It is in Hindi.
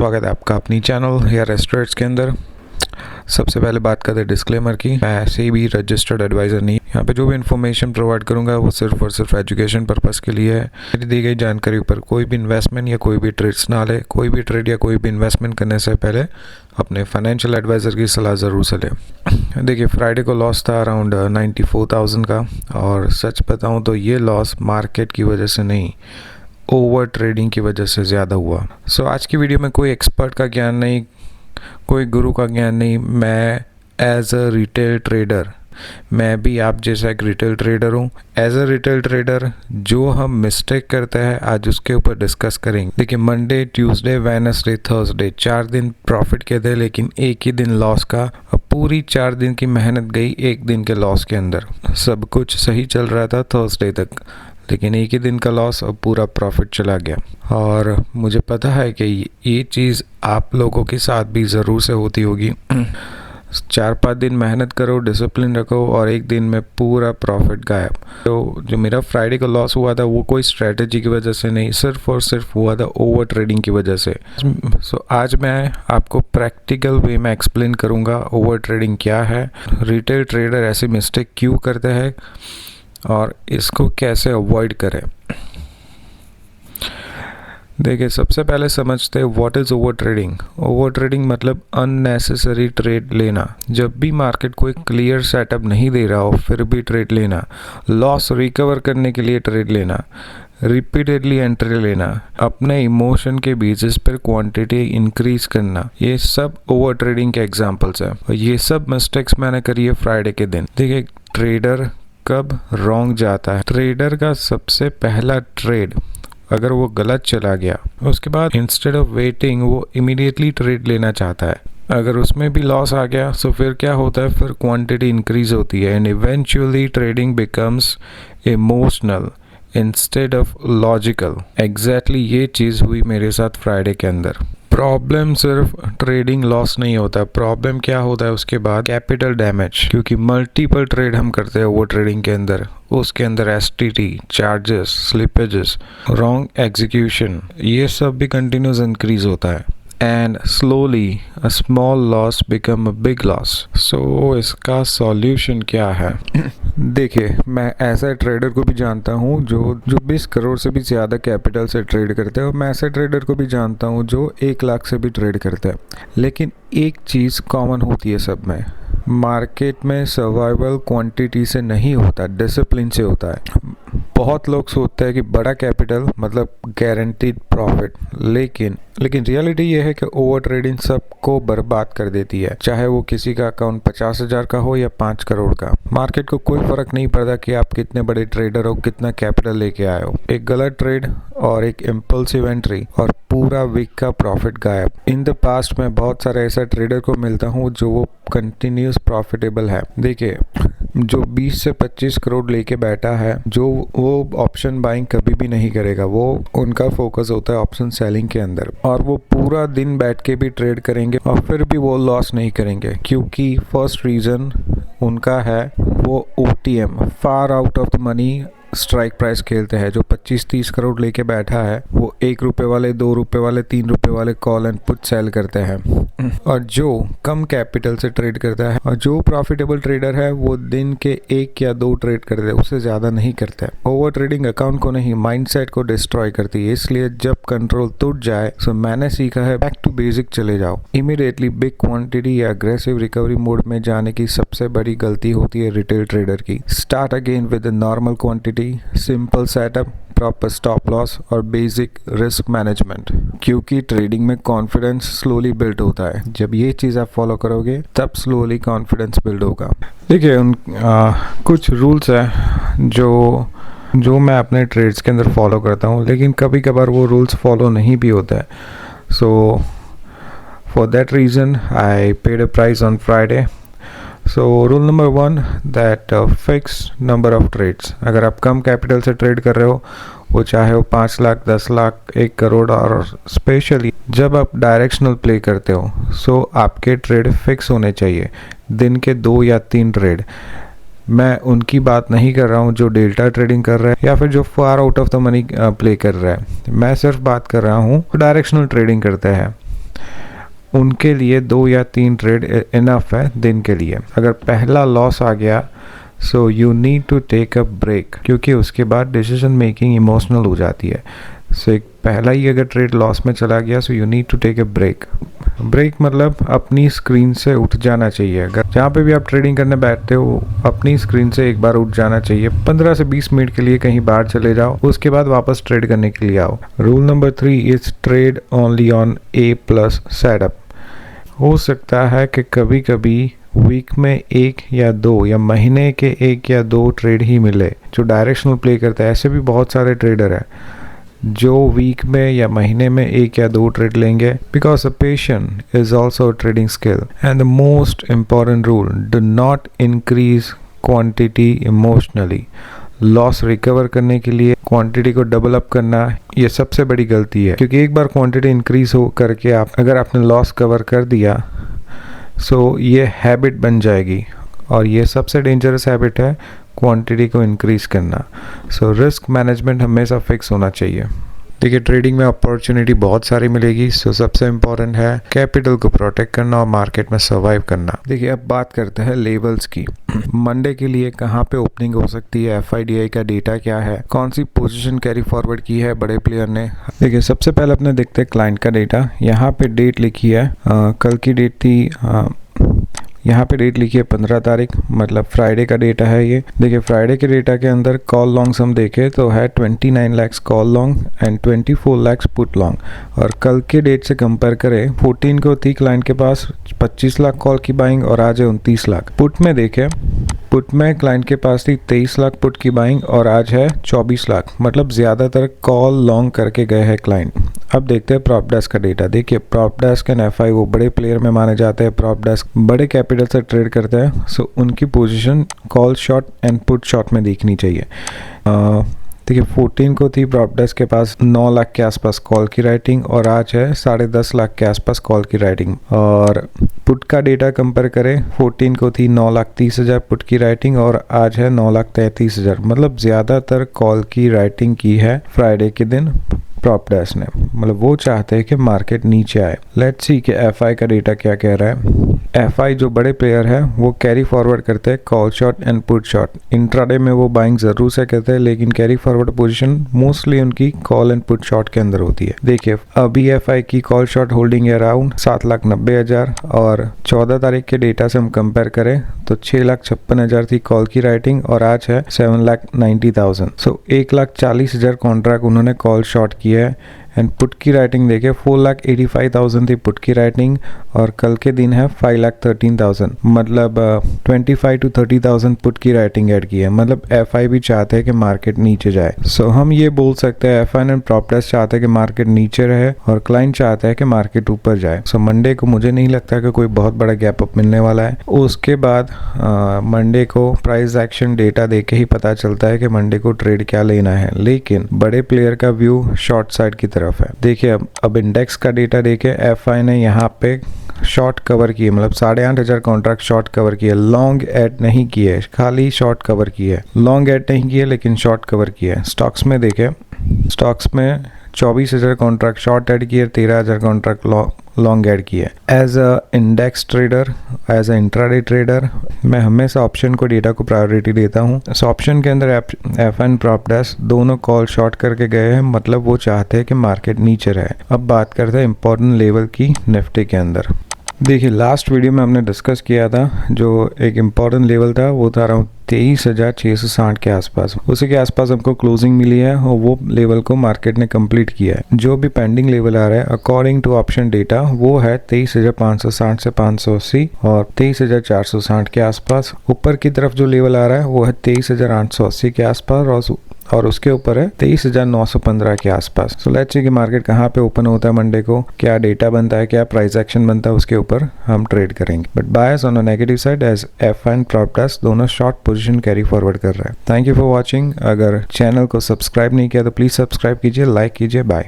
स्वागत है आपका अपनी चैनल या रेस्टोरेंट्स के अंदर। सबसे पहले बात करते हैं डिस्क्लेमर की। मैं ऐसे भी रजिस्टर्ड एडवाइज़र नहीं। यहाँ पे जो भी इन्फॉर्मेशन प्रोवाइड करूँगा वो सिर्फ और सिर्फ एजुकेशन पर्पस के लिए है। मेरी दी गई जानकारी पर कोई भी इन्वेस्टमेंट या कोई भी ट्रेड्स ना ले। कोई भी ट्रेड या कोई भी इन्वेस्टमेंट करने से पहले अपने फाइनेंशियल एडवाइज़र की सलाह ज़रूर से लें। देखिए, फ्राइडे को लॉस था अराउंड 94,000 का, और सच बताऊँ तो ये लॉस मार्केट की वजह से नहीं, ओवर ट्रेडिंग की वजह से ज़्यादा हुआ। सो आज की वीडियो में कोई एक्सपर्ट का ज्ञान नहीं, कोई गुरु का ज्ञान नहीं। मैं एज अ रिटेल ट्रेडर, मैं भी आप जैसा एक रिटेल ट्रेडर हूँ। एज अ रिटेल ट्रेडर जो हम मिस्टेक करते हैं आज उसके ऊपर डिस्कस करेंगे। देखिए, मंडे, ट्यूसडे, वेडनेसडे, थर्सडे 4 दिन प्रॉफिट के थे, लेकिन एक ही दिन लॉस का। पूरी 4 दिन की मेहनत गई एक दिन के लॉस के अंदर। सब कुछ सही चल रहा था थर्सडे तक, लेकिन एक ही दिन का लॉस और पूरा प्रॉफिट चला गया। और मुझे पता है कि ये चीज़ आप लोगों के साथ भी ज़रूर से होती होगी। 4-5 दिन मेहनत करो, डिसिप्लिन रखो, और एक दिन में पूरा प्रॉफिट गायब। तो जो मेरा फ्राइडे का लॉस हुआ था वो कोई स्ट्रेटजी की वजह से नहीं, सिर्फ और सिर्फ हुआ था ओवर ट्रेडिंग की वजह से। सो आज मैं आपको प्रैक्टिकल वे में एक्सप्लेन करूँगा ओवर ट्रेडिंग क्या है, रिटेल ट्रेडर ऐसे मिस्टेक क्यों करते हैं और इसको कैसे अवॉइड करें। देखिए, सबसे पहले समझते हैं what is over trading. Over trading मतलब अननेसेसरी ट्रेड लेना। जब भी मार्केट कोई क्लियर सेटअप नहीं दे रहा हो फिर भी ट्रेड लेना, लॉस रिकवर करने के लिए ट्रेड लेना, रिपीटेडली एंट्री लेना, अपने इमोशन के बेसिस पर क्वांटिटी इंक्रीज करना, ये सब ओवर ट्रेडिंग के एग्जांपल्स हैं। और ये सब मिस्टेक्स मैंने करी है फ्राइडे के दिन। देखिए, ट्रेडर कब रॉन्ग जाता है। ट्रेडर का सबसे पहला ट्रेड अगर वो गलत चला गया, उसके बाद इंस्टेड ऑफ वेटिंग वो इमीडिएटली ट्रेड लेना चाहता है। अगर उसमें भी लॉस आ गया तो फिर क्या होता है, फिर क्वांटिटी इंक्रीज होती है and eventually trading becomes emotional instead of logical. Exactly ये चीज़ हुई मेरे साथ फ्राइडे के अंदर। प्रॉब्लम सिर्फ ट्रेडिंग लॉस नहीं होता, प्रॉब्लम क्या होता है उसके बाद, कैपिटल डैमेज। क्योंकि मल्टीपल ट्रेड हम करते हैं वो ट्रेडिंग के अंदर, उसके अंदर STT, charges, slippages, wrong execution, ये सब भी कंटिन्यूस इंक्रीज होता है and slowly a small loss become a big loss. So इसका सॉल्यूशन क्या है? देखिए, मैं ऐसे ट्रेडर को भी जानता हूँ जो 20 करोड़ से भी ज़्यादा कैपिटल से ट्रेड करते हैं, और मैं ऐसे ट्रेडर को भी जानता हूँ जो 1 लाख से भी ट्रेड करते हैं। लेकिन एक चीज़ कॉमन होती है सब में, मार्केट में सर्वाइवल क्वांटिटी से नहीं होता, डिसिप्लिन से होता है। बहुत लोग सोचते हैं कि बड़ा कैपिटल मतलब गारंटीड प्रॉफिट, लेकिन रियलिटी ये है कि ओवर ट्रेडिंग सबको बर्बाद कर देती है। चाहे वो किसी का अकाउंट 50,000 का हो या 5 करोड़ का, मार्केट को कोई फर्क नहीं पड़ता कि आप कितने बड़े ट्रेडर हो, कितना कैपिटल लेके आए हो। एक गलत ट्रेड और एक इम्पल्सिव एंट्री और पूरा वीक का प्रॉफिट गायब। इन द पास्ट में बहुत सारे ऐसा ट्रेडर को मिलता हूँ जो वो कंटिन्यूस प्रॉफिटेबल है। देखिए, जो 20 से 25 करोड़ लेके बैठा है, जो वो ऑप्शन बाइंग कभी भी नहीं करेगा, वो उनका फोकस होता है ऑप्शन सेलिंग के अंदर, और वो पूरा दिन बैठ के भी ट्रेड करेंगे और फिर भी वो लॉस नहीं करेंगे। क्योंकि फर्स्ट रीज़न उनका है वो OTM, far out of the money strike price खेलते हैं। जो 25-30 करोड़ लेके बैठा है वो 1 रुपये वाले, 2 रुपये वाले, 3 रुपये वाले कॉल एंड पुट सेल करते हैं। और जो कम कैपिटल से ट्रेड करता है और जो प्रॉफिटेबल ट्रेडर है वो दिन के 1 या 2 ट्रेड करते हैं, उससे ज़्यादा नहीं करते। ओवर ट्रेडिंग अकाउंट को नहीं, माइंडसेट को डिस्ट्रॉय करती है। इसलिए जब कंट्रोल टूट जाए तो मैंने सीखा है बैक टू बेसिक चले जाओ। इमीडिएटली बिग क्वांटिटी या अग्रेसिव रिकवरी मोड में जाने की सबसे बड़ी गलती होती है रिटेल ट्रेडर की। Start again with normal quantity, simple setup, proper stop loss और बेसिक रिस्क मैनेजमेंट। क्योंकि ट्रेडिंग में कॉन्फिडेंस स्लोली बिल्ड होता है। जब ये चीज़ आप फॉलो करोगे तब स्लोली कॉन्फिडेंस बिल्ड होगा। देखिए, कुछ रूल्स हैं जो मैं अपने ट्रेड्स के अंदर फॉलो करता हूँ, लेकिन कभी कभार वो रूल्स फॉलो नहीं भी होता है। So for that reason I paid a price on Friday. So rule number 1 that fix number of trades. अगर आप कम कैपिटल से ट्रेड कर रहे हो, वो चाहे वो 5 लाख, 10 लाख, 1 करोड़, और स्पेशली जब आप डायरेक्शनल प्ले करते हो, सो आपके ट्रेड फिक्स होने चाहिए, दिन के 2 या 3 ट्रेड। मैं उनकी बात नहीं कर रहा हूँ जो डेल्टा ट्रेडिंग कर रहे हैं या फिर जो far out of the money play कर रहा है। मैं सिर्फ बात कर रहा हूँ डायरेक्शनल ट्रेडिंग करते हैं। उनके लिए 2 या 3 ट्रेड इनफ है दिन के लिए। अगर पहला लॉस आ गया so you need to take a break, क्योंकि उसके बाद डिसीजन मेकिंग इमोशनल हो जाती है। सो एक पहला ही अगर ट्रेड लॉस में चला गया so you need to take a break. Break मतलब अपनी स्क्रीन से उठ जाना चाहिए। अगर जहाँ पे भी आप ट्रेडिंग करने बैठते हो अपनी स्क्रीन से एक बार उठ जाना चाहिए। 15 से 20 मिनट के लिए कहीं बाहर चले जाओ, उसके बाद वापस ट्रेड करने के लिए आओ। Rule number 3 is trade only on A+ setup. हो सकता है कि कभी कभी वीक में 1 या 2 या महीने के 1 या 2 ट्रेड ही मिले जो डायरेक्शनल प्ले करते हैं। ऐसे भी बहुत सारे ट्रेडर हैं जो वीक में या महीने में 1 या 2 ट्रेड लेंगे, because a patience is also trading skill. And the most important rule, do not increase quantity emotionally. Loss recover करने के लिए क्वांटिटी को डबल अप करना ये सबसे बड़ी गलती है, क्योंकि एक बार क्वांटिटी इंक्रीज हो करके अगर आपने लॉस कवर कर दिया सो ये हैबिट बन जाएगी, और ये सबसे डेंजरस हैबिट है क्वांटिटी को इंक्रीज करना। सो रिस्क मैनेजमेंट हमेशा फिक्स होना चाहिए। देखिए ट्रेडिंग में अपॉर्चुनिटी बहुत सारी मिलेगी, सो सबसे इम्पोर्टेंट है कैपिटल को प्रोटेक्ट करना और मार्केट में सर्वाइव करना। देखिए अब बात करते हैं लेवल्स की। मंडे के लिए कहाँ पे ओपनिंग हो सकती है, FIDI का डेटा क्या है, कौन सी पोजीशन कैरी फॉरवर्ड की है बड़े प्लेयर ने। देखिए सबसे पहले अपने देखते हैं क्लाइंट का डेटा। यहाँ पे डेट लिखी है, कल की डेट थी, यहाँ पे डेट लिखी है 15 तारीख, मतलब फ्राइडे का डेटा है ये। देखिए फ्राइडे के डेटा के अंदर कॉल लॉन्ग्स हम देखें तो है 29 lakh call long and 24 lakh put long. और कल के डेट से कंपेयर करें, 14 को थी क्लाइंट के पास 25 लाख कॉल की बाइंग और आज है 29 लाख। पुट में देखें, पुट में क्लाइंट के पास थी 23 लाख पुट की बाइंग और आज है 24 लाख, मतलब ज़्यादातर कॉल लॉन्ग करके गए हैं क्लाइंट। अब देखते हैं प्रॉप डेस्क का डेटा। देखिए प्रॉप डेस्क एंड FI वो बड़े प्लेयर में माने जाते हैं। प्रॉप डेस्क बड़े कैपिटल से ट्रेड करते हैं, सो उनकी position call shot and put shot में देखनी चाहिए। देखिए 14 को थी प्रॉप डेस्क के पास 9 लाख के आसपास कॉल की राइटिंग और आज है 10.5 लाख के आसपास कॉल की राइटिंग। और पुट का डेटा कंपेयर करें, 14 को थी 9,30,000 पुट की राइटिंग और आज है 9,33,000, मतलब ज़्यादातर कॉल की राइटिंग की है फ्राइडे के दिन प्रॉप डेस्क ने। मतलब वो चाहते हैं कि मार्केट नीचे आए। लेट्स सी कि FI का डेटा क्या कह रहा है। FI जो बड़े प्लेयर है वो कैरी फॉरवर्ड करते हैं call shot and put shot. Intraday में वो बाइंग जरूर से करते हैं, लेकिन कैरी फॉरवर्ड पोजीशन मोस्टली उनकी कॉल एंड पुट शॉट के अंदर होती है। देखिए अभी FI की कॉल शॉट होल्डिंग है अराउंड 7,90,000 और 14 तारीख के डेटा से हम कंपेयर करें तो 6,56,000 थी कॉल की राइटिंग और आज है 7,90,000। सो 1,40,000 कॉन्ट्रैक्ट उन्होंने कॉल शॉट किया है। एंड पुट की राइटिंग देखे 4,85,000 थी पुट की राइटिंग और कल के दिन है 5,13,000, मतलब 25 to 30,000 पुट की राइटिंग ऐड की है। मतलब FI भी चाहते हैं कि मार्केट नीचे जाए। सो हम ये बोल सकते हैं FI एंड प्रॉप डेस्क चाहते हैं कि मार्केट नीचे रहे और क्लाइंट चाहता है कि मार्केट ऊपर जाए। सो मंडे को मुझे नहीं लगता कि कोई बहुत बड़ा गैप अप मिलने वाला है। उसके बाद मंडे को प्राइस एक्शन डेटा देख के ही पता चलता है कि मंडे को ट्रेड क्या लेना है, लेकिन बड़े प्लेयर का व्यू शॉर्ट साइड की तरफ है। देखिए अब इंडेक्स का डेटा देखे, FI ने यहाँ पे शॉर्ट कवर किए, मतलब 8,500 कॉन्ट्रैक्ट शॉर्ट कवर किए, लॉन्ग ऐड नहीं किए, खाली शॉर्ट कवर किए। लॉन्ग ऐड नहीं किए लेकिन शॉर्ट कवर किए। स्टॉक्स में देखे, स्टॉक्स में 24,000 कॉन्ट्रैक्ट शॉर्ट ऐड किए, 13,000 कॉन्ट्रैक्ट लॉन्ग ऐड किए। As a index trader, as a intraday trader मैं हमेशा ऑप्शन को डेटा को प्रायोरिटी देता हूँ। इस ऑप्शन के अंदर FI एंड प्रॉप डेस्क दोनों कॉल शॉर्ट करके गए हैं, मतलब वो चाहते हैं कि मार्केट नीचे रहे। अब बात करते हैं इंपॉर्टेंट लेवल की निफ्टी के अंदर। देखिए लास्ट वीडियो में हमने डिस्कस किया था जो एक इम्पॉर्टेंट लेवल था वो था अराउंड 23,660 के आसपास। उसी के आसपास हमको क्लोजिंग मिली है और वो लेवल को मार्केट ने कंप्लीट किया है। जो भी पेंडिंग लेवल आ रहा है अकॉर्डिंग टू ऑप्शन डेटा वो है 23,560 से 580 और 23,460 के आसपास। ऊपर की तरफ जो लेवल आ रहा है वो है 23,880 के आसपास और उसके ऊपर है 23,915 के आसपास। सो लेट्स सी कि मार्केट कहाँ पे ओपन होता है मंडे को, क्या डेटा बनता है, क्या प्राइस एक्शन बनता है, उसके ऊपर हम ट्रेड करेंगे। But bias on a negative side as FI and prop desk दोनों शॉर्ट पोजीशन कैरी फॉरवर्ड कर रहे हैं। Thank you for watching. अगर चैनल को सब्सक्राइब नहीं किया तो प्लीज सब्सक्राइब कीजिए, लाइक कीजिए। बाय।